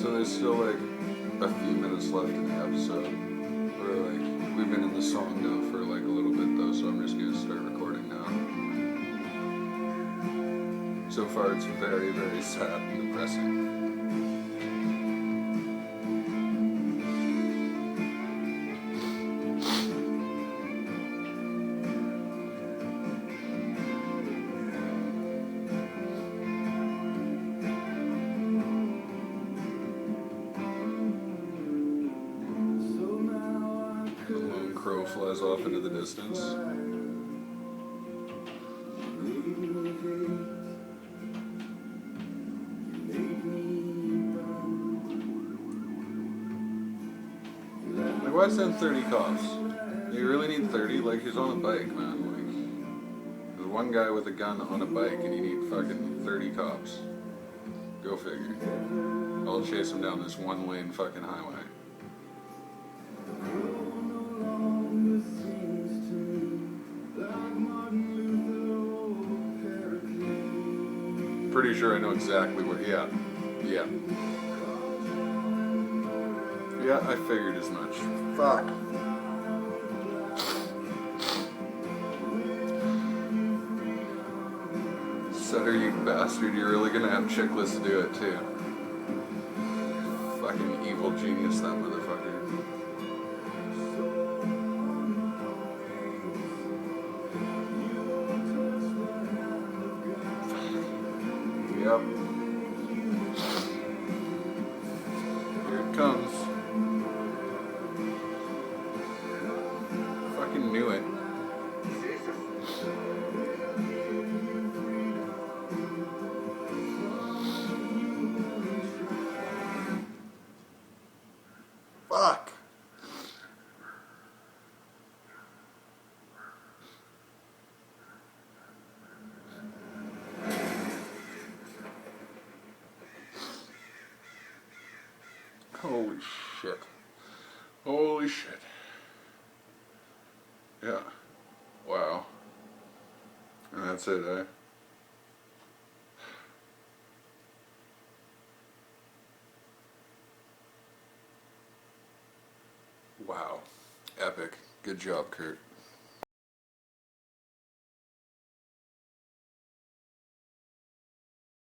So there's still like a few minutes left in the episode. We're like, we've been in the song now for like a little bit though, so I'm just gonna start recording now. So far it's very, very sad and depressing. Crow flies off into the distance. Like, why send 30 cops? You really need 30? Like, he's on a bike, man. Like, there's one guy with a gun on a bike and you need fucking 30 cops. Go figure. I'll chase him down this one lane fucking highway. Pretty sure I know exactly where. Yeah. Yeah, I figured as much. Fuck. Sutter, you bastard. You're really gonna have Chickless do it too. Fucking evil genius, that motherfucker. Yep. Here it comes. Fucking knew it. Fuck. Holy shit. Holy shit. Yeah. Wow. And that's it, eh? Wow. Epic. Good job, Kurt.